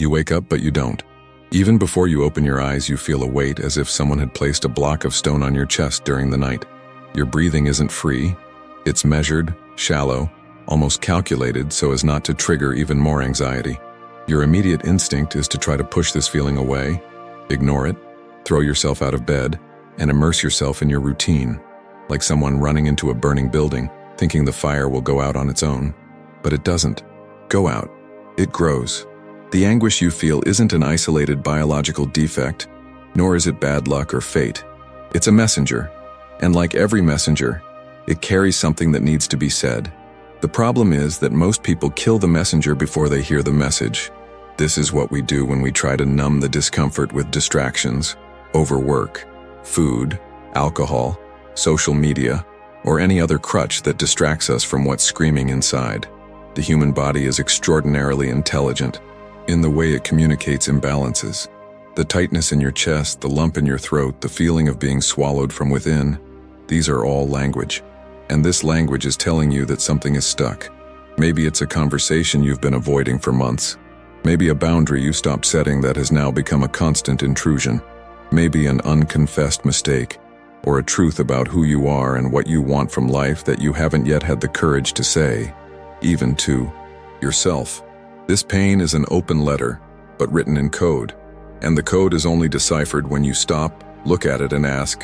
You wake up, but you don't. Even before you open your eyes, you feel a weight as if someone had placed a block of stone on your chest during the night. Your breathing isn't free. It's measured, shallow, almost calculated so as not to trigger even more anxiety. Your immediate instinct is to try to push this feeling away, ignore it, throw yourself out of bed, and immerse yourself in your routine, like someone running into a burning building, thinking the fire will go out on its own. But it doesn't go out. It grows. The anguish you feel isn't an isolated biological defect, nor is it bad luck or fate. It's a messenger, and like every messenger, it carries something that needs to be said. The problem is that most people kill the messenger before they hear the message. This is what we do when we try to numb the discomfort with distractions, overwork, food, alcohol, social media, or any other crutch that distracts us from what's screaming inside. The human body is extraordinarily intelligent in the way it communicates imbalances. The tightness in your chest, the lump in your throat, the feeling of being swallowed from within, these are all language. And this language is telling you that something is stuck. Maybe it's a conversation you've been avoiding for months. Maybe a boundary you stopped setting that has now become a constant intrusion. Maybe an unconfessed mistake, or a truth about who you are and what you want from life that you haven't yet had the courage to say, even to yourself. This pain is an open letter, but written in code. And the code is only deciphered when you stop, look at it and ask,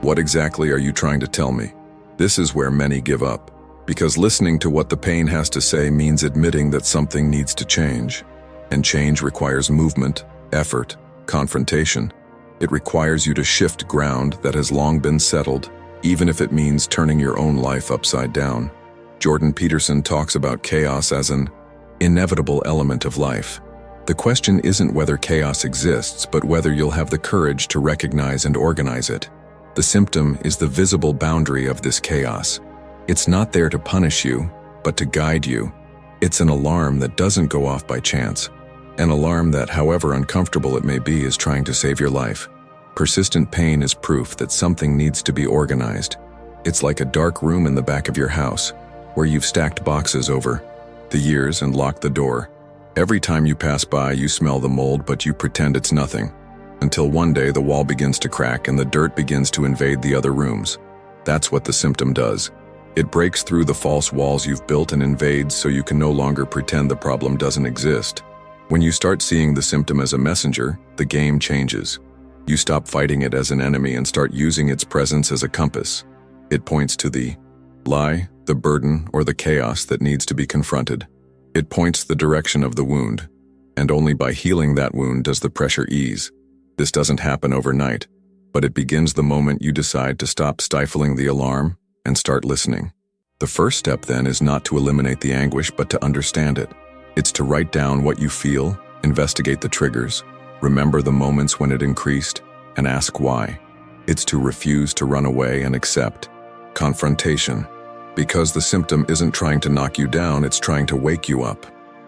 what exactly are you trying to tell me? This is where many give up, because listening to what the pain has to say means admitting that something needs to change. And change requires movement, effort, confrontation. It requires you to shift ground that has long been settled, even if it means turning your own life upside down. Jordan Peterson talks about chaos as an inevitable element of life. The question isn't whether chaos exists, but whether you'll have the courage to recognize and organize it. The symptom is the visible boundary of this chaos. It's not there to punish you, but to guide you. It's an alarm that doesn't go off by chance. An alarm that, however uncomfortable it may be, is trying to save your life. Persistent pain is proof that something needs to be organized. It's like a dark room in the back of your house, where you've stacked boxes over the years and locked the door. Every time you pass by, you smell the mold, but you pretend it's nothing. Until one day the wall begins to crack and the dirt begins to invade the other rooms. That's what the symptom does. It breaks through the false walls you've built and invades so you can no longer pretend the problem doesn't exist. When you start seeing the symptom as a messenger, the game changes. You stop fighting it as an enemy and start using its presence as a compass. It points to the lie, the burden, or the chaos that needs to be confronted. It points the direction of the wound, and only by healing that wound does the pressure ease. This doesn't happen overnight, but it begins the moment you decide to stop stifling the alarm and start listening. The first step then is not to eliminate the anguish, but to understand it. It's to write down what you feel, investigate the triggers, remember the moments when it increased, and ask why. It's to refuse to run away and accept confrontation. Because the symptom isn't trying to knock you down, it's trying to wake you up.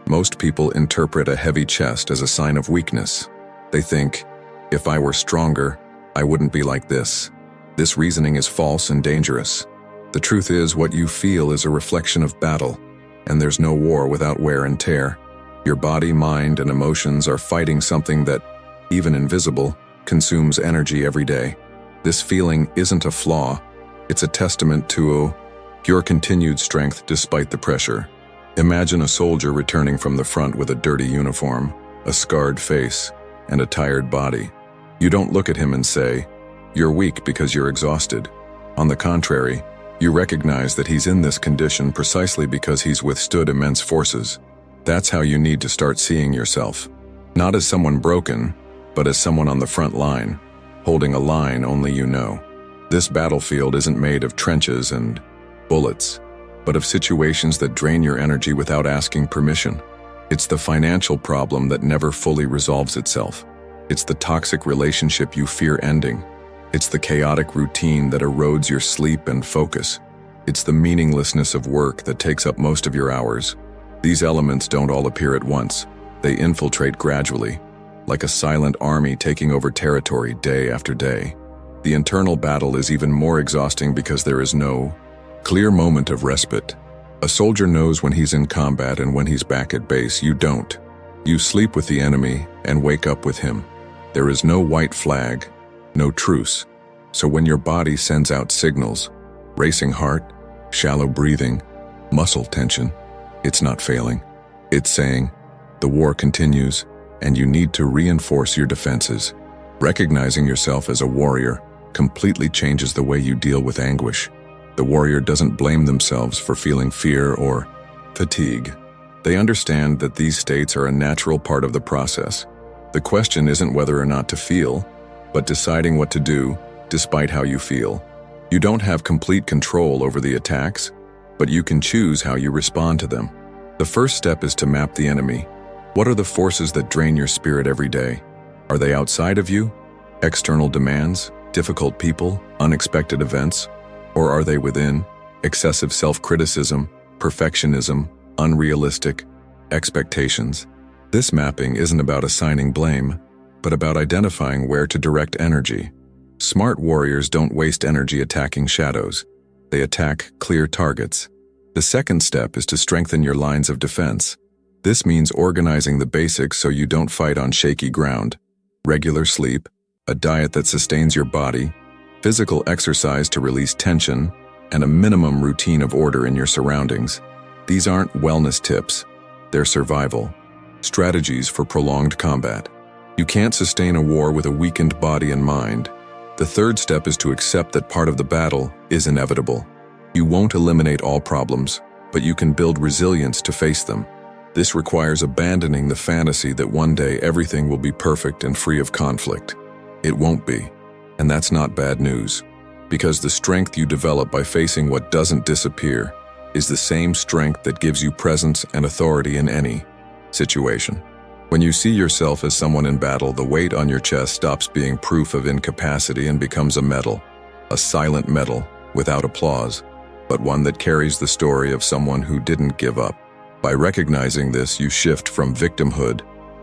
Most people interpret a heavy chest as a sign of weakness. They think, if I were stronger, I wouldn't be like this. This reasoning is false and dangerous. The truth is, what you feel is a reflection of battle, and there's no war without wear and tear. Your body, mind, and emotions are fighting something that, even invisible, consumes energy every day. This feeling isn't a flaw. It's a testament to your continued strength despite the pressure. Imagine a soldier returning from the front with a dirty uniform, a scarred face, and a tired body. You don't look at him and say, "You're weak because you're exhausted." On the contrary, you recognize that he's in this condition precisely because he's withstood immense forces. That's how you need to start seeing yourself. Not as someone broken, but as someone on the front line, holding a line only you know. This battlefield isn't made of trenches and bullets, but of situations that drain your energy without asking permission. It's the financial problem that never fully resolves itself. It's the toxic relationship you fear ending. It's the chaotic routine that erodes your sleep and focus. It's the meaninglessness of work that takes up most of your hours. These elements don't all appear at once. They infiltrate gradually, like a silent army taking over territory day after day. The internal battle is even more exhausting because there is no clear moment of respite. A soldier knows when he's in combat and when he's back at base. You don't. You sleep with the enemy and wake up with him. There is no white flag, no truce. So when your body sends out signals, racing heart, shallow breathing, muscle tension, it's not failing. It's saying, the war continues, and you need to reinforce your defenses. Recognizing yourself as a warrior completely changes the way you deal with anguish. The warrior doesn't blame themselves for feeling fear or fatigue. They understand that these states are a natural part of the process. The question isn't whether or not to feel, but deciding what to do despite how you feel. You don't have complete control over the attacks, but you can choose how you respond to them. The first step is to map the enemy. What are the forces that drain your spirit every day? Are they outside of you? External demands, difficult people, unexpected events? Or are they within? Excessive self-criticism, perfectionism, unrealistic expectations? This mapping isn't about assigning blame, but about identifying where to direct energy. Smart warriors don't waste energy attacking shadows. They attack clear targets. The second step is to strengthen your lines of defense. This means organizing the basics so you don't fight on shaky ground. Regular sleep, a diet that sustains your body, physical exercise to release tension, and a minimum routine of order in your surroundings. These aren't wellness tips. They're survival strategies for prolonged combat. You can't sustain a war with a weakened body and mind. The third step is to accept that part of the battle is inevitable. You won't eliminate all problems, but you can build resilience to face them. This requires abandoning the fantasy that one day everything will be perfect and free of conflict. It won't be, and that's not bad news, because the strength you develop by facing what doesn't disappear is the same strength that gives you presence and authority in any situation. When you see yourself as someone in battle, the weight on your chest stops being proof of incapacity and becomes a medal, a silent medal without applause, but one that carries the story of someone who didn't give up. By recognizing this, you shift from victimhood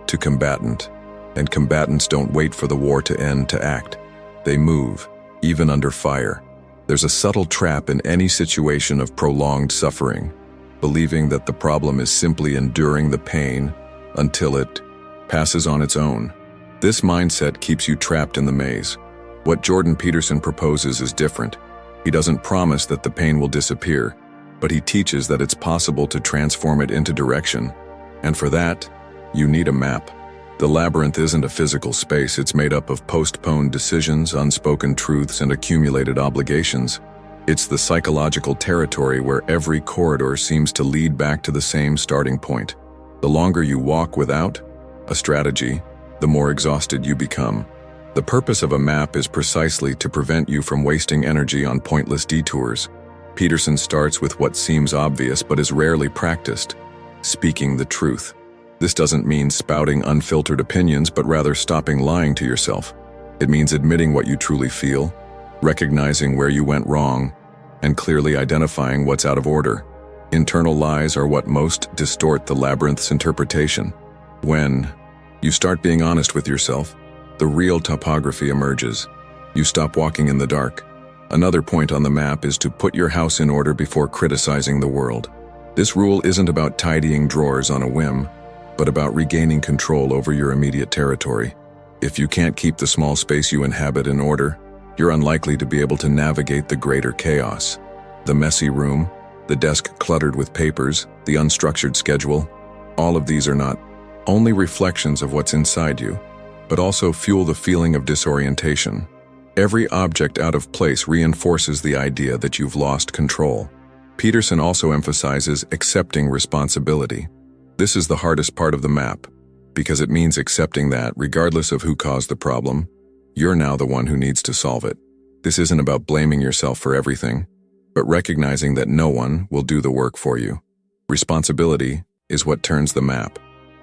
to combatant, and combatants don't wait for the war to end to act. They move, even under fire. There's a subtle trap in any situation of prolonged suffering, believing that the problem is simply enduring the pain until it passes on its own. This mindset keeps you trapped in the maze. What Jordan Peterson proposes is different. He doesn't promise that the pain will disappear, but he teaches that it's possible to transform it into direction. And for that, you need a map. The labyrinth isn't a physical space. It's made up of postponed decisions, unspoken truths, and accumulated obligations. It's the psychological territory where every corridor seems to lead back to the same starting point. The longer you walk without a strategy, the more exhausted you become. The purpose of a map is precisely to prevent you from wasting energy on pointless detours. Peterson starts with what seems obvious but is rarely practiced: speaking the truth. This doesn't mean spouting unfiltered opinions, but rather stopping lying to yourself. It means admitting what you truly feel, recognizing where you went wrong, and clearly identifying what's out of order. Internal lies are what most distort the labyrinth's interpretation. When you start being honest with yourself, the real topography emerges. You stop walking in the dark. Another point on the map is to put your house in order before criticizing the world. This rule isn't about tidying drawers on a whim, but about regaining control over your immediate territory. If you can't keep the small space you inhabit in order, you're unlikely to be able to navigate the greater chaos. The messy room, the desk cluttered with papers, the unstructured schedule, all of these are not only reflections of what's inside you, but also fuel the feeling of disorientation. Every object out of place reinforces the idea that you've lost control. Peterson also emphasizes accepting responsibility. This is the hardest part of the map, because it means accepting that, regardless of who caused the problem, you're now the one who needs to solve it. This isn't about blaming yourself for everything, but recognizing that no one will do the work for you. Responsibility is what turns the map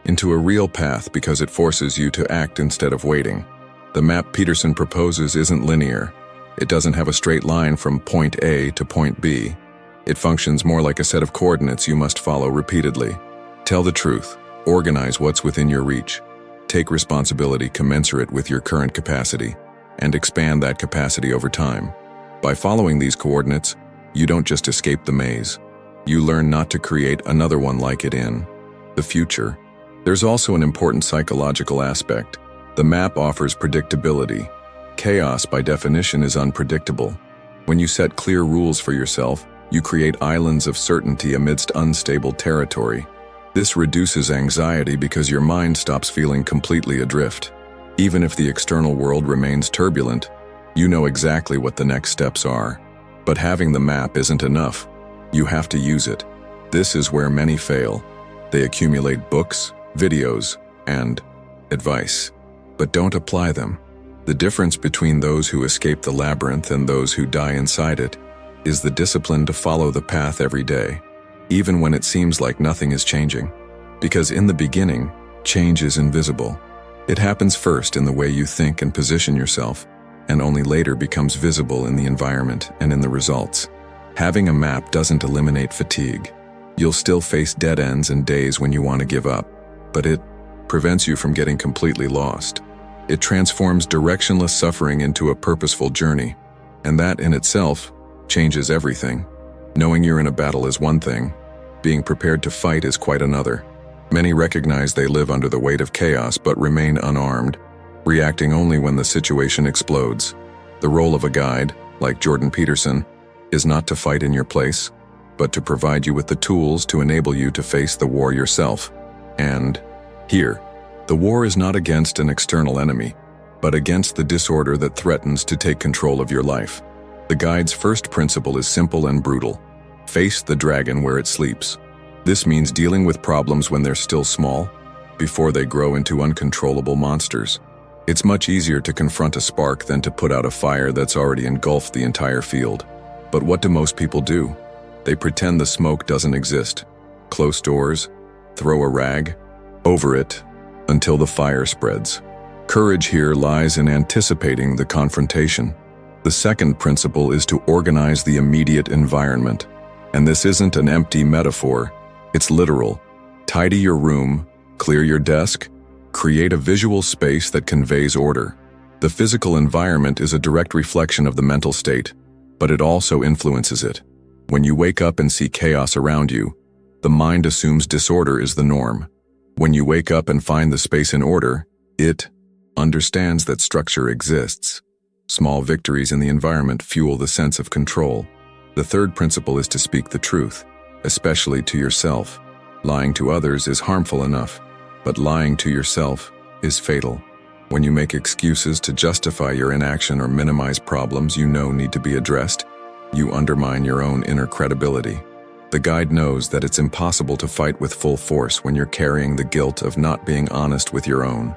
into a real path because it forces you to act instead of waiting. The map Peterson proposes isn't linear. It doesn't have a straight line from point A to point B. It functions more like a set of coordinates you must follow repeatedly. Tell the truth, organize what's within your reach, take responsibility commensurate with your current capacity, and expand that capacity over time. By following these coordinates, you don't just escape the maze. You learn not to create another one like it in the future. There's also an important psychological aspect. The map offers predictability. Chaos, by definition, is unpredictable. When you set clear rules for yourself, you create islands of certainty amidst unstable territory. This reduces anxiety because your mind stops feeling completely adrift. Even if the external world remains turbulent, you know exactly what the next steps are. But having the map isn't enough. You have to use it. This is where many fail. They accumulate books, videos, and advice, but don't apply them. The difference between those who escape the labyrinth and those who die inside it is the discipline to follow the path every day, even when it seems like nothing is changing. Because in the beginning, change is invisible. It happens first in the way you think and position yourself, and only later becomes visible in the environment and in the results. Having a map doesn't eliminate fatigue. You'll still face dead ends and days when you want to give up, but it prevents you from getting completely lost. It transforms directionless suffering into a purposeful journey, and that in itself changes everything. Knowing you're in a battle is one thing. Being prepared to fight is quite another. Many recognize they live under the weight of chaos but remain unarmed, reacting only when the situation explodes. The role of a guide, like Jordan Peterson, is not to fight in your place, but to provide you with the tools to enable you to face the war yourself. And here, the war is not against an external enemy, but against the disorder that threatens to take control of your life. The guide's first principle is simple and brutal. Face the dragon where it sleeps. This means dealing with problems when they're still small, before they grow into uncontrollable monsters. It's much easier to confront a spark than to put out a fire that's already engulfed the entire field. But what do most people do? They pretend the smoke doesn't exist. Close doors, throw a rag over it until the fire spreads. Courage here lies in anticipating the confrontation. The second principle is to organize the immediate environment. And this isn't an empty metaphor, it's literal. Tidy your room, clear your desk, create a visual space that conveys order. The physical environment is a direct reflection of the mental state, but it also influences it. When you wake up and see chaos around you, the mind assumes disorder is the norm. When you wake up and find the space in order, it understands that structure exists. Small victories in the environment fuel the sense of control. The third principle is to speak the truth, especially to yourself. Lying to others is harmful enough, but lying to yourself is fatal. When you make excuses to justify your inaction or minimize problems you know need to be addressed, you undermine your own inner credibility. The guide knows that it's impossible to fight with full force when you're carrying the guilt of not being honest with your own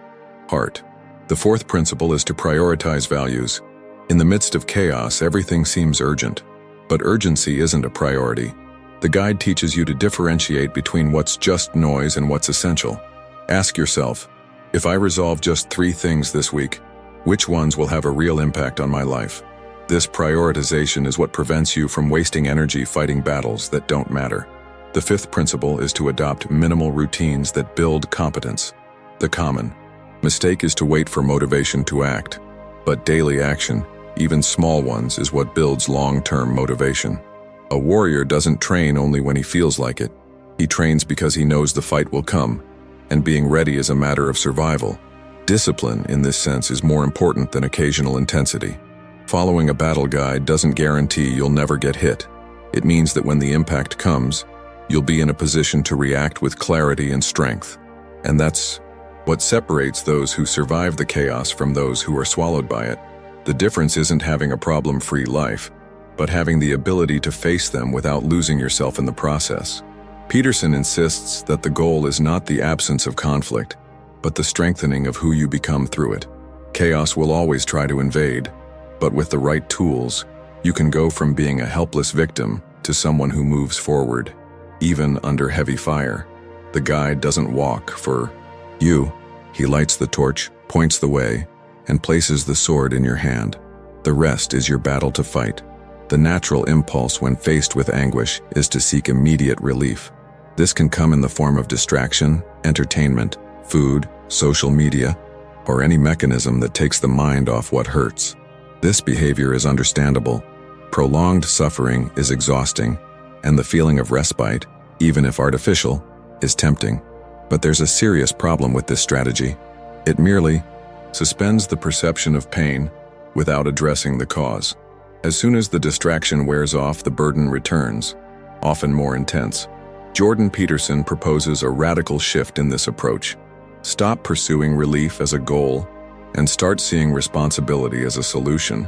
heart. The fourth principle is to prioritize values. In the midst of chaos, everything seems urgent, but urgency isn't a priority. The guide teaches you to differentiate between what's just noise and what's essential. Ask yourself, if I resolve just 3 things this week, which ones will have a real impact on my life? This prioritization is what prevents you from wasting energy fighting battles that don't matter. The fifth principle is to adopt minimal routines that build competence. The common mistake is to wait for motivation to act, but daily action, even small ones, is what builds long-term motivation. A warrior doesn't train only when he feels like it. He trains because he knows the fight will come, and being ready is a matter of survival. Discipline, in this sense, is more important than occasional intensity. Following a battle guide doesn't guarantee you'll never get hit. It means that when the impact comes, you'll be in a position to react with clarity and strength. And that's what separates those who survive the chaos from those who are swallowed by it. The difference isn't having a problem-free life, but having the ability to face them without losing yourself in the process. Peterson insists that the goal is not the absence of conflict, but the strengthening of who you become through it. Chaos will always try to invade, but with the right tools, you can go from being a helpless victim to someone who moves forward, even under heavy fire. The guide doesn't walk for you. He lights the torch, points the way, and places the sword in your hand. The rest is your battle to fight. The natural impulse when faced with anguish is to seek immediate relief. This can come in the form of distraction, entertainment, food, social media, or any mechanism that takes the mind off what hurts. This behavior is understandable. Prolonged suffering is exhausting, and the feeling of respite, even if artificial, is tempting. But there's a serious problem with this strategy. It merely suspends the perception of pain without addressing the cause. As soon as the distraction wears off, the burden returns, often more intense. Jordan Peterson proposes a radical shift in this approach. Stop pursuing relief as a goal and start seeing responsibility as a solution.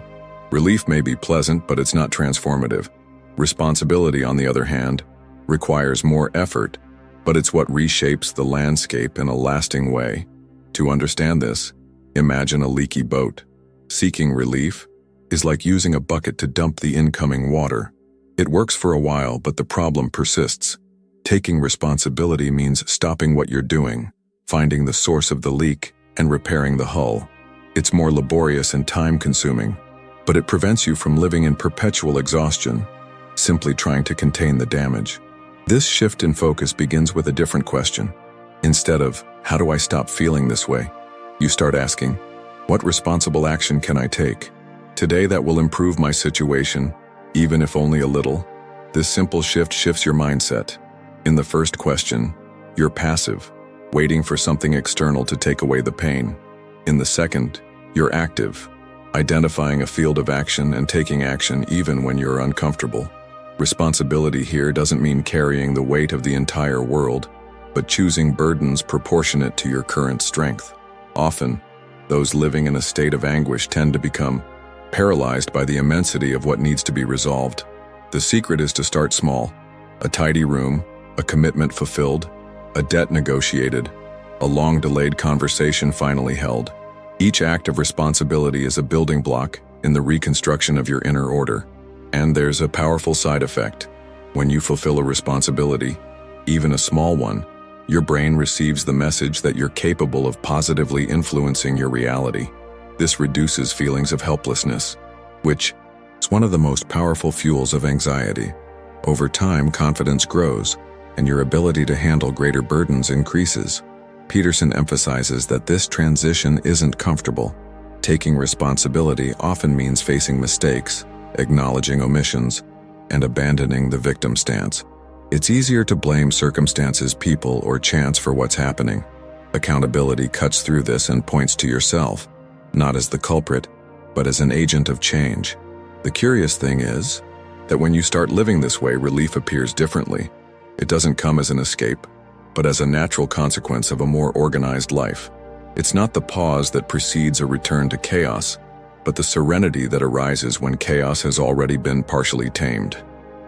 Relief may be pleasant, but it's not transformative. Responsibility, on the other hand, requires more effort, but it's what reshapes the landscape in a lasting way. To understand this, imagine a leaky boat. Seeking relief is like using a bucket to dump the incoming water. It works for a while, but the problem persists. Taking responsibility means stopping what you're doing, finding the source of the leak, and repairing the hull. It's more laborious and time-consuming, but it prevents you from living in perpetual exhaustion, simply trying to contain the damage. This shift in focus begins with a different question. Instead of, "How do I stop feeling this way?" you start asking, "What responsible action can I take today that will improve my situation, even if only a little?" This simple shift shifts your mindset. In the first question, you're passive, waiting for something external to take away the pain. In the second, you're active, identifying a field of action and taking action even when you're uncomfortable. Responsibility here doesn't mean carrying the weight of the entire world, but choosing burdens proportionate to your current strength. Often, those living in a state of anguish tend to become paralyzed by the immensity of what needs to be resolved. The secret is to start small. A tidy room, a commitment fulfilled, a debt negotiated, a long-delayed conversation finally held. Each act of responsibility is a building block in the reconstruction of your inner order. And there's a powerful side effect. When you fulfill a responsibility, even a small one, your brain receives the message that you're capable of positively influencing your reality. This reduces feelings of helplessness, which is one of the most powerful fuels of anxiety. Over time, confidence grows, and your ability to handle greater burdens increases. Peterson emphasizes that this transition isn't comfortable. Taking responsibility often means facing mistakes, acknowledging omissions, and abandoning the victim stance. It's easier to blame circumstances, people, or chance for what's happening. Accountability cuts through this and points to yourself, not as the culprit, but as an agent of change. The curious thing is that when you start living this way, relief appears differently. It doesn't come as an escape, but as a natural consequence of a more organized life. It's not the pause that precedes a return to chaos, but the serenity that arises when chaos has already been partially tamed.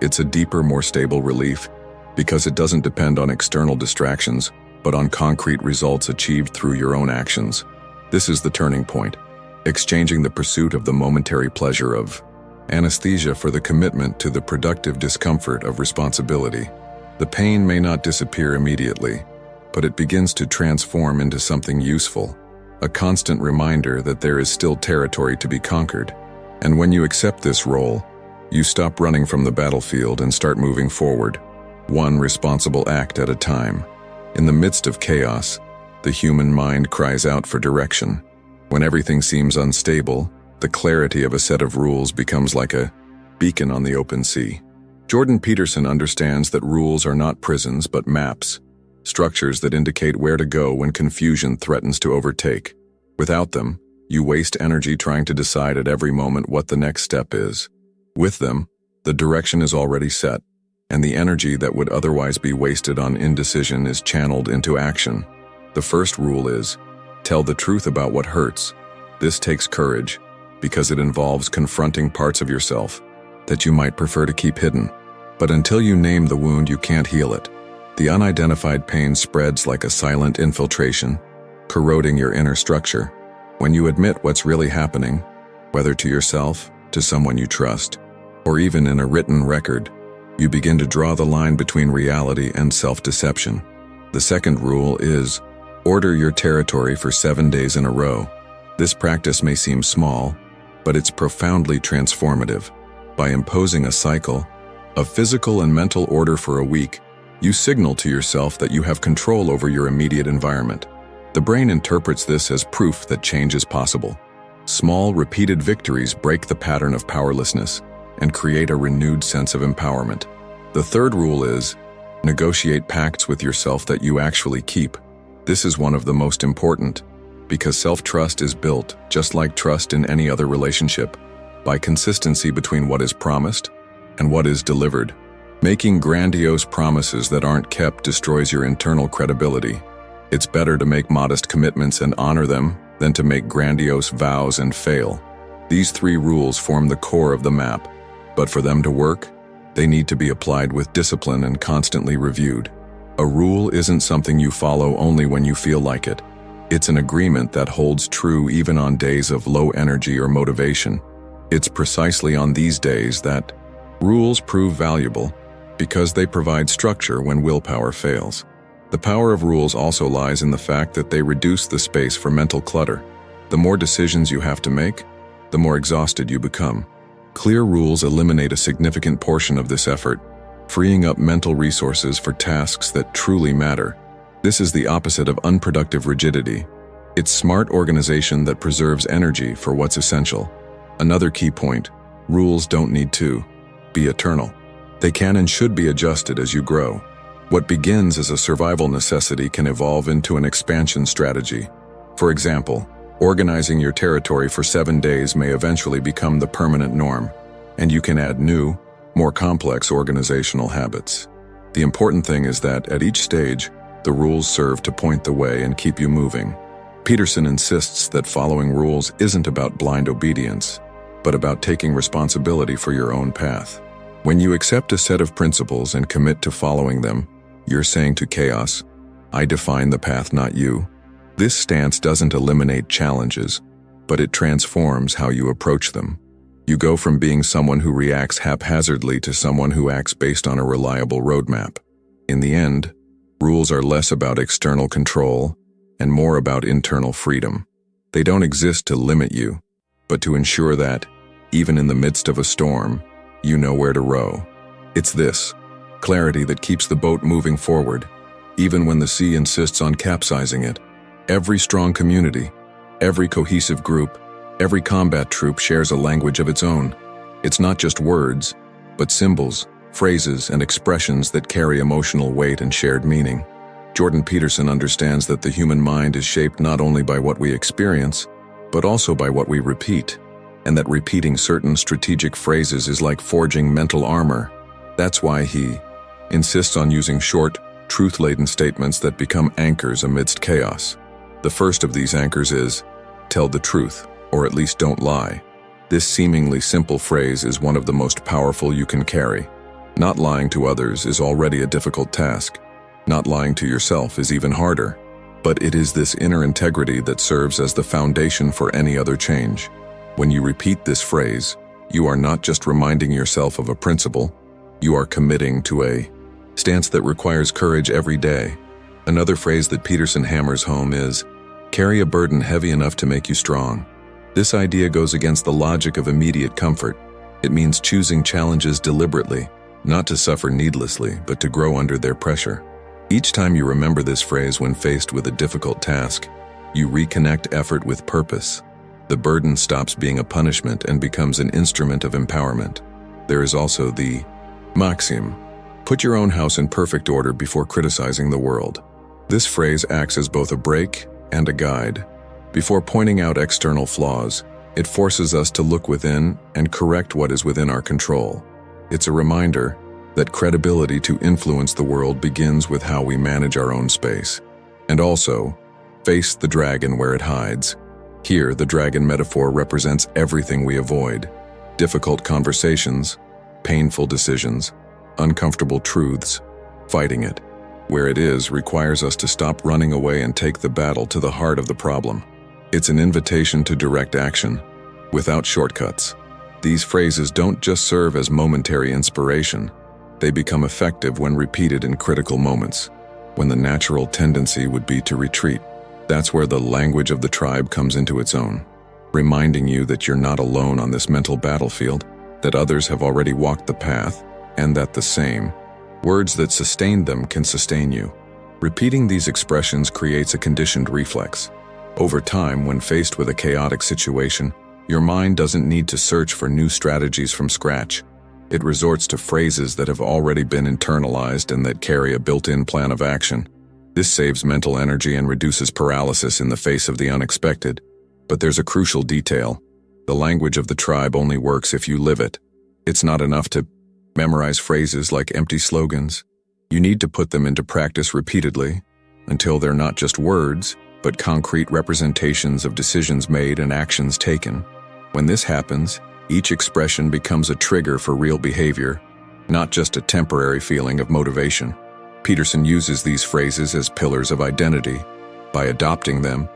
It's a deeper, more stable relief because it doesn't depend on external distractions, but on concrete results achieved through your own actions. This is the turning point, exchanging the pursuit of the momentary pleasure of anesthesia for the commitment to the productive discomfort of responsibility. The pain may not disappear immediately, but it begins to transform into something useful, a constant reminder that there is still territory to be conquered. And when you accept this role, you stop running from the battlefield and start moving forward, one responsible act at a time. In the midst of chaos, the human mind cries out for direction. When everything seems unstable, the clarity of a set of rules becomes like a beacon on the open sea. Jordan Peterson understands that rules are not prisons but maps, structures that indicate where to go when confusion threatens to overtake. Without them, you waste energy trying to decide at every moment what the next step is. With them, the direction is already set, and the energy that would otherwise be wasted on indecision is channeled into action. The first rule is, tell the truth about what hurts. This takes courage, because it involves confronting parts of yourself that you might prefer to keep hidden. But until you name the wound, you can't heal it. The unidentified pain spreads like a silent infiltration, corroding your inner structure. When you admit what's really happening, whether to yourself, to someone you trust, or even in a written record, you begin to draw the line between reality and self-deception. The second rule is, order your territory for 7 days in a row. This practice may seem small, but it's profoundly transformative. By imposing a cycle of physical and mental order for a week, you signal to yourself that you have control over your immediate environment. The brain interprets this as proof that change is possible. Small, repeated victories break the pattern of powerlessness and create a renewed sense of empowerment. The third rule is, Negotiate pacts with yourself that you actually keep. This is one of the most important, because self-trust is built, just like trust in any other relationship, by consistency between what is promised and what is delivered. Making grandiose promises that aren't kept destroys your internal credibility. It's better to make modest commitments and honor them than to make grandiose vows and fail. These 3 rules form the core of the map, but for them to work, they need to be applied with discipline and constantly reviewed. A rule isn't something you follow only when you feel like it. It's an agreement that holds true even on days of low energy or motivation. It's precisely on these days that rules prove valuable, because they provide structure when willpower fails. The power of rules also lies in the fact that they reduce the space for mental clutter. The more decisions you have to make, the more exhausted you become. Clear rules eliminate a significant portion of this effort, freeing up mental resources for tasks that truly matter. This is the opposite of unproductive rigidity. It's smart organization that preserves energy for what's essential. Another key point: rules don't need to be eternal. They can and should be adjusted as you grow. What begins as a survival necessity can evolve into an expansion strategy. For example, organizing your territory for 7 days may eventually become the permanent norm, and you can add new, more complex organizational habits. The important thing is that at each stage, the rules serve to point the way and keep you moving. Peterson insists that following rules isn't about blind obedience, but about taking responsibility for your own path. When you accept a set of principles and commit to following them, you're saying to chaos, "I define the path, not you." This stance doesn't eliminate challenges, but it transforms how you approach them. You go from being someone who reacts haphazardly to someone who acts based on a reliable roadmap. In the end, rules are less about external control and more about internal freedom. They don't exist to limit you, but to ensure that, even in the midst of a storm, you know where to row. It's this clarity that keeps the boat moving forward, even when the sea insists on capsizing it. Every strong community, every cohesive group, every combat troop shares a language of its own. It's not just words, but symbols, phrases, and expressions that carry emotional weight and shared meaning. Jordan Peterson understands that the human mind is shaped not only by what we experience, but also by what we repeat, and that repeating certain strategic phrases is like forging mental armor. That's why he insists on using short, truth-laden statements that become anchors amidst chaos. The first of these anchors is, "Tell the truth, or at least don't lie." This seemingly simple phrase is one of the most powerful you can carry. Not lying to others is already a difficult task. Not lying to yourself is even harder. But it is this inner integrity that serves as the foundation for any other change. When you repeat this phrase, you are not just reminding yourself of a principle, you are committing to a stance that requires courage every day. Another phrase that Peterson hammers home is, "Carry a burden heavy enough to make you strong." This idea goes against the logic of immediate comfort. It means choosing challenges deliberately, not to suffer needlessly, but to grow under their pressure. Each time you remember this phrase when faced with a difficult task, you reconnect effort with purpose. The burden stops being a punishment and becomes an instrument of empowerment. There is also the maxim, "Put your own house in perfect order before criticizing the world." This phrase acts as both a brake and a guide. Before pointing out external flaws, it forces us to look within and correct what is within our control. It's a reminder that credibility to influence the world begins with how we manage our own space. And also, face the dragon where it hides. Here, the dragon metaphor represents everything we avoid: difficult conversations, painful decisions, uncomfortable truths. Fighting it, where it is, requires us to stop running away and take the battle to the heart of the problem. It's an invitation to direct action, without shortcuts. These phrases don't just serve as momentary inspiration. They become effective when repeated in critical moments, when the natural tendency would be to retreat. That's where the language of the tribe comes into its own, reminding you that you're not alone on this mental battlefield, that others have already walked the path, and that the same words that sustained them can sustain you. Repeating these expressions creates a conditioned reflex. Over time, when faced with a chaotic situation, your mind doesn't need to search for new strategies from scratch. It resorts to phrases that have already been internalized and that carry a built-in plan of action. This saves mental energy and reduces paralysis in the face of the unexpected. But there's a crucial detail. The language of the tribe only works if you live it. It's not enough to memorize phrases like empty slogans. You need to put them into practice repeatedly until they're not just words, but concrete representations of decisions made and actions taken. When this happens, each expression becomes a trigger for real behavior, not just a temporary feeling of motivation. Peterson uses these phrases as pillars of identity. By adopting them,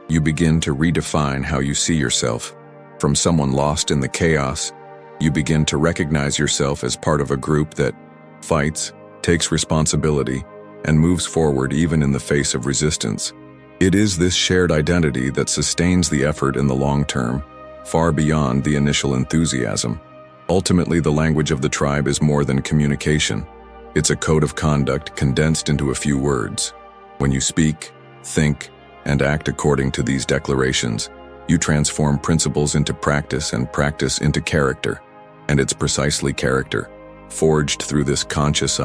you begin to redefine how you see yourself. From someone lost in the chaos, you begin to recognize yourself as part of a group that fights, takes responsibility, and moves forward even in the face of resistance. It is this shared identity that sustains the effort in the long term, far beyond the initial enthusiasm. Ultimately, the language of the tribe is more than communication. It's a code of conduct condensed into a few words. When you speak, think, and act according to these declarations, you transform principles into practice and practice into character. And it's precisely character, forged through this conscious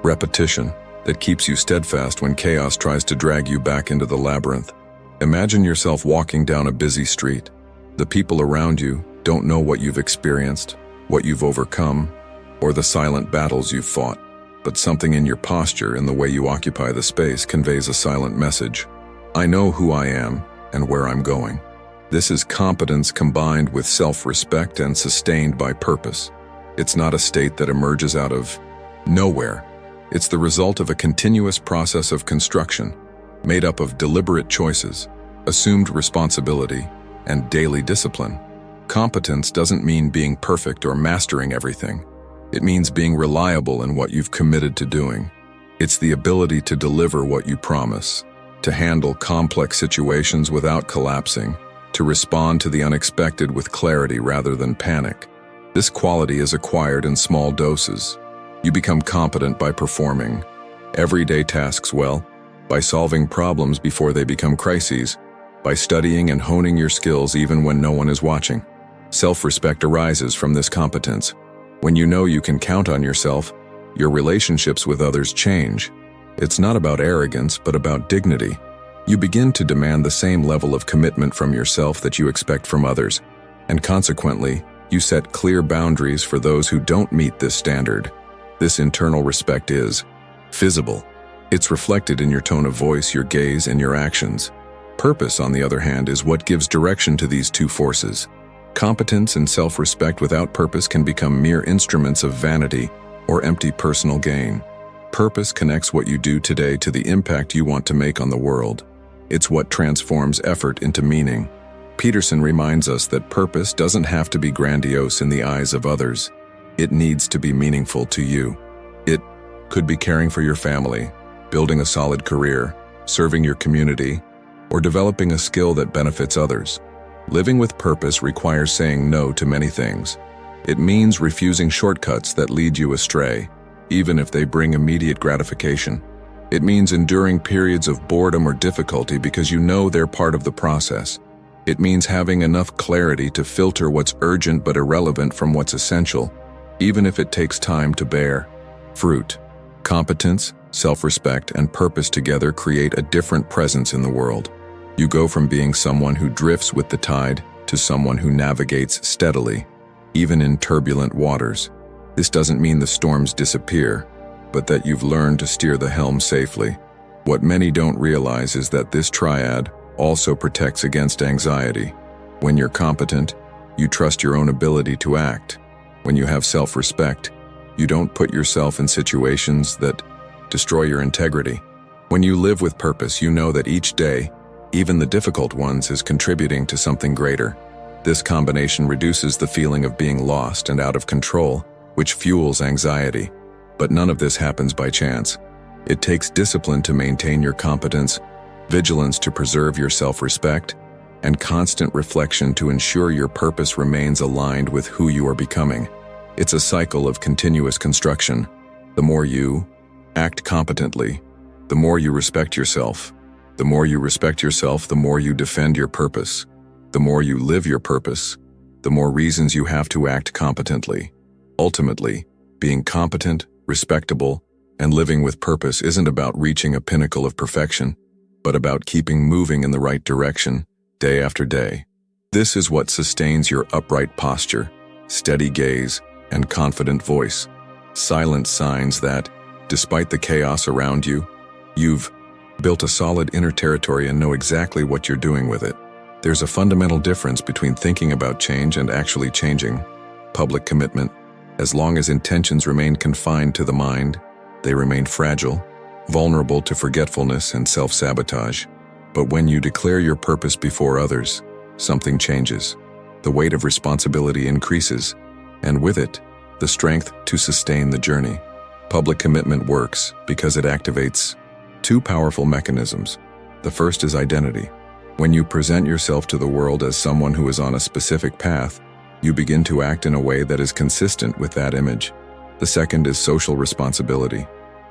repetition, that keeps you steadfast when chaos tries to drag you back into the labyrinth. Imagine yourself walking down a busy street. The people around you don't know what you've experienced, what you've overcome, or the silent battles you've fought. But something in your posture, in the way you occupy the space, conveys a silent message. I know who I am and where I'm going. This is competence combined with self-respect and sustained by purpose. It's not a state that emerges out of nowhere. It's the result of a continuous process of construction, made up of deliberate choices, assumed responsibility, and daily discipline. Competence doesn't mean being perfect or mastering everything. It means being reliable in what you've committed to doing. It's the ability to deliver what you promise, to handle complex situations without collapsing, to respond to the unexpected with clarity rather than panic. This quality is acquired in small doses. You become competent by performing everyday tasks well, by solving problems before they become crises, by studying and honing your skills even when no one is watching. Self-respect arises from this competence. When you know you can count on yourself, your relationships with others change. It's not about arrogance, but about dignity. You begin to demand the same level of commitment from yourself that you expect from others, and consequently, you set clear boundaries for those who don't meet this standard. This internal respect is visible. It's reflected in your tone of voice, your gaze, and your actions. Purpose, on the other hand, is what gives direction to these two forces. Competence and self-respect without purpose can become mere instruments of vanity or empty personal gain. Purpose connects what you do today to the impact you want to make on the world. It's what transforms effort into meaning. Peterson reminds us that purpose doesn't have to be grandiose in the eyes of others. It needs to be meaningful to you. It could be caring for your family, building a solid career, serving your community, or developing a skill that benefits others. Living with purpose requires saying no to many things. It means refusing shortcuts that lead you astray, even if they bring immediate gratification. It means enduring periods of boredom or difficulty because you know they're part of the process. It means having enough clarity to filter what's urgent but irrelevant from what's essential, even if it takes time to bear fruit. Competence, self-respect, and purpose together create a different presence in the world. You go from being someone who drifts with the tide to someone who navigates steadily, even in turbulent waters. This doesn't mean the storms disappear, but that you've learned to steer the helm safely. What many don't realize is that this triad also protects against anxiety. When you're competent, you trust your own ability to act. When you have self-respect, you don't put yourself in situations that destroy your integrity. When you live with purpose, you know that each day, even the difficult ones, is contributing to something greater. This combination reduces the feeling of being lost and out of control, which fuels anxiety. But none of this happens by chance. It takes discipline to maintain your competence, vigilance to preserve your self-respect, and constant reflection to ensure your purpose remains aligned with who you are becoming. It's a cycle of continuous construction. The more you act competently, the more you respect yourself. The more you respect yourself, the more you defend your purpose. The more you live your purpose, the more reasons you have to act competently. Ultimately, being competent, respectable, and living with purpose isn't about reaching a pinnacle of perfection, but about keeping moving in the right direction, day after day. This is what sustains your upright posture, steady gaze, and confident voice. Silent signs that, despite the chaos around you, you've built a solid inner territory and know exactly what you're doing with it. There's a fundamental difference between thinking about change and actually changing. Public commitment, as long as intentions remain confined to the mind, they remain fragile, vulnerable to forgetfulness and self-sabotage. But when you declare your purpose before others, something changes. The weight of responsibility increases, and with it, the strength to sustain the journey. Public commitment works because it activates two powerful mechanisms. The first is identity. When you present yourself to the world as someone who is on a specific path, you begin to act in a way that is consistent with that image. The second is social responsibility.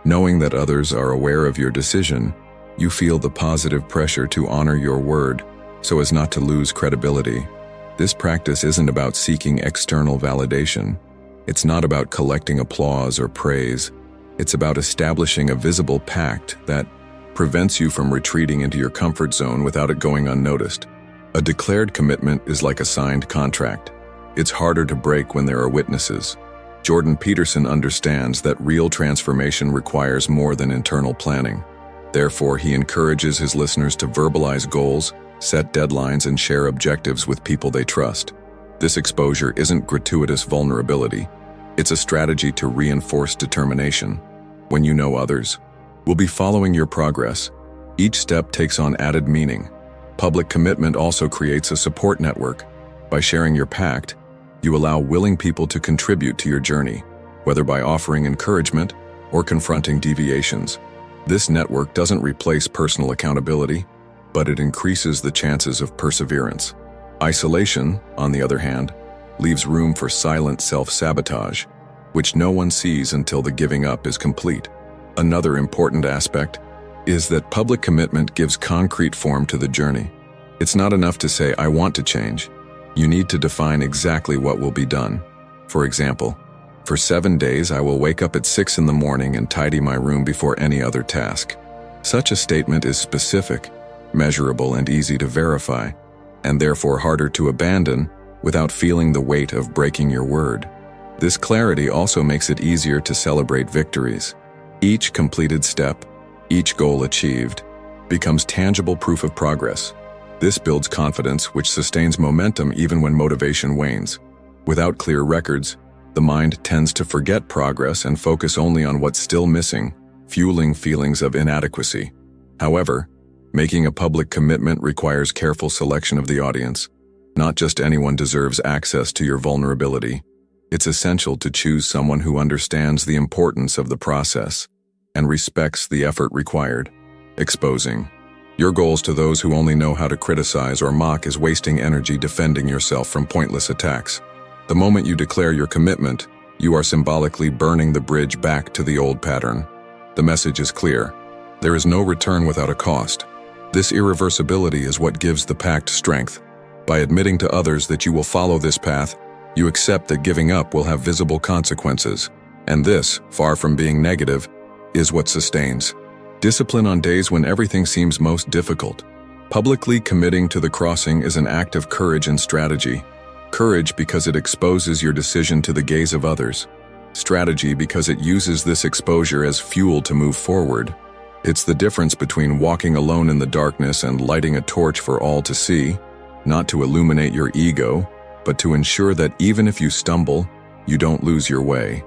Knowing that others are aware of your decision, you feel the positive pressure to honor your word so as not to lose credibility. This practice isn't about seeking external validation. It's not about collecting applause or praise. It's about establishing a visible pact that prevents you from retreating into your comfort zone without it going unnoticed. A declared commitment is like a signed contract. It's harder to break when there are witnesses. Jordan Peterson understands that real transformation requires more than internal planning. Therefore, he encourages his listeners to verbalize goals, set deadlines, and share objectives with people they trust. This exposure isn't gratuitous vulnerability. It's a strategy to reinforce determination. When you know others will be following your progress, each step takes on added meaning. Public commitment also creates a support network. By sharing your pact, you allow willing people to contribute to your journey, whether by offering encouragement or confronting deviations. This network doesn't replace personal accountability, but it increases the chances of perseverance. Isolation, on the other hand, leaves room for silent self-sabotage, which no one sees until the giving up is complete. Another important aspect is that public commitment gives concrete form to the journey. It's not enough to say, "I want to change." You need to define exactly what will be done. For example, for 7 days I will wake up at 6 in the morning and tidy my room before any other task. Such a statement is specific, measurable, and easy to verify, and therefore harder to abandon without feeling the weight of breaking your word. This clarity also makes it easier to celebrate victories. Each completed step, each goal achieved, becomes tangible proof of progress. This builds confidence, which sustains momentum even when motivation wanes. Without clear records, the mind tends to forget progress and focus only on what's still missing, fueling feelings of inadequacy. However, making a public commitment requires careful selection of the audience. Not just anyone deserves access to your vulnerability. It's essential to choose someone who understands the importance of the process and respects the effort required. Exposing your goals to those who only know how to criticize or mock is wasting energy defending yourself from pointless attacks. The moment you declare your commitment, you are symbolically burning the bridge back to the old pattern. The message is clear. There is no return without a cost. This irreversibility is what gives the pact strength. By admitting to others that you will follow this path, you accept that giving up will have visible consequences. And this, far from being negative, is what sustains discipline on days when everything seems most difficult. Publicly committing to the crossing is an act of courage and strategy. Courage because it exposes your decision to the gaze of others. Strategy because it uses this exposure as fuel to move forward. It's the difference between walking alone in the darkness and lighting a torch for all to see, not to illuminate your ego, but to ensure that even if you stumble, you don't lose your way.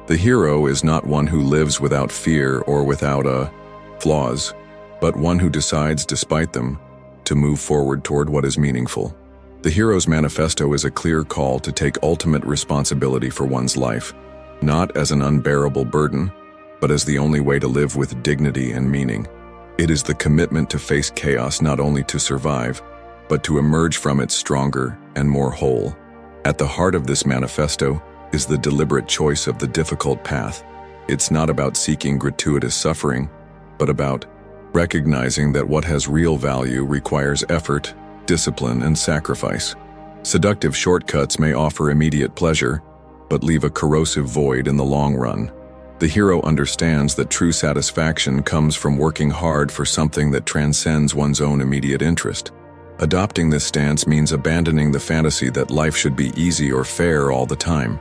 The hero is not one who lives without fear or without flaws, but one who decides, despite them, to move forward toward what is meaningful. The hero's manifesto is a clear call to take ultimate responsibility for one's life, not as an unbearable burden, but as the only way to live with dignity and meaning. It is the commitment to face chaos not only to survive, but to emerge from it stronger and more whole. At the heart of this manifesto is the deliberate choice of the difficult path. It's not about seeking gratuitous suffering, but about recognizing that what has real value requires effort, discipline, and sacrifice. Seductive shortcuts may offer immediate pleasure, but leave a corrosive void in the long run. The hero understands that true satisfaction comes from working hard for something that transcends one's own immediate interest. Adopting this stance means abandoning the fantasy that life should be easy or fair all the time.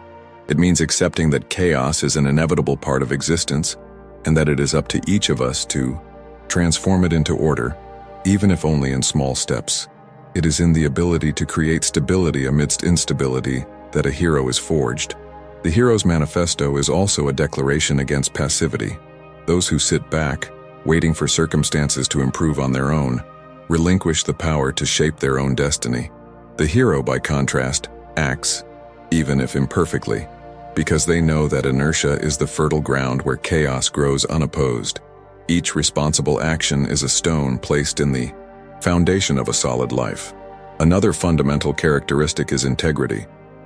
It means accepting that chaos is an inevitable part of existence, and that it is up to each of us to transform it into order, even if only in small steps. It is in the ability to create stability amidst instability that a hero is forged. The hero's manifesto is also a declaration against passivity. Those who sit back, waiting for circumstances to improve on their own, relinquish the power to shape their own destiny. The hero, by contrast, acts, even if imperfectly, because they know that inertia is the fertile ground where chaos grows unopposed. Each responsible action is a stone placed in the foundation of a solid life. Another fundamental characteristic is integrity.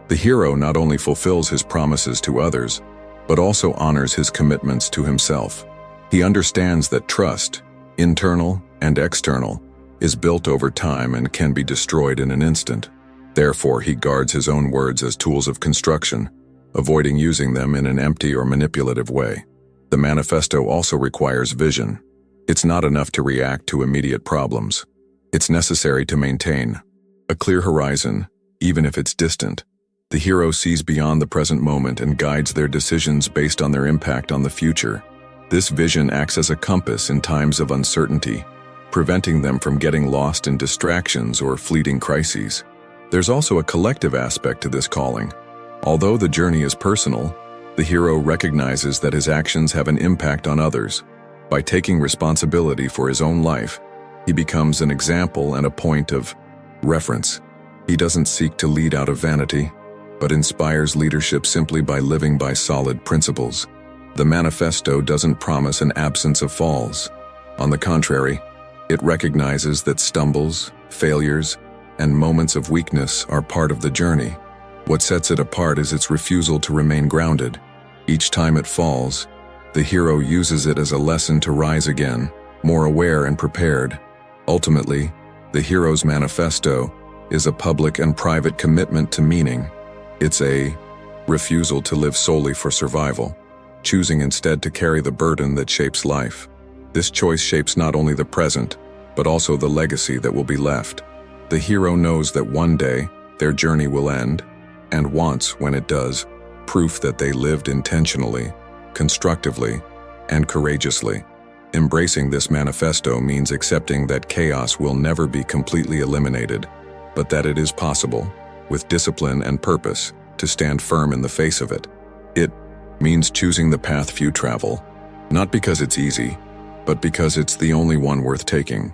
The hero not only fulfills his promises to others, but also honors his commitments to himself. He understands that trust, internal and external, is built over time and can be destroyed in an instant. Therefore, he guards his own words as tools of construction, avoiding using them in an empty or manipulative way. The manifesto also requires vision. It's not enough to react to immediate problems. It's necessary to maintain a clear horizon, even if it's distant. The hero sees beyond the present moment and guides their decisions based on their impact on the future. This vision acts as a compass in times of uncertainty, preventing them from getting lost in distractions or fleeting crises. There's also a collective aspect to this calling. Although the journey is personal, the hero recognizes that his actions have an impact on others. By taking responsibility for his own life, he becomes an example and a point of reference. He doesn't seek to lead out of vanity, but inspires leadership simply by living by solid principles. The manifesto doesn't promise an absence of falls. On the contrary, it recognizes that stumbles, failures, and moments of weakness are part of the journey. What sets it apart is its refusal to remain grounded. Each time it falls, the hero uses it as a lesson to rise again, more aware and prepared. Ultimately, the hero's manifesto is a public and private commitment to meaning. It's a refusal to live solely for survival, choosing instead to carry the burden that shapes life. This choice shapes not only the present, but also the legacy that will be left. The hero knows that one day their journey will end, and wants, when it does, proof that they lived intentionally, constructively, and courageously. Embracing this manifesto means accepting that chaos will never be completely eliminated, but that it is possible, with discipline and purpose, to stand firm in the face of it. It means choosing the path few travel, not because it's easy, but because it's the only one worth taking.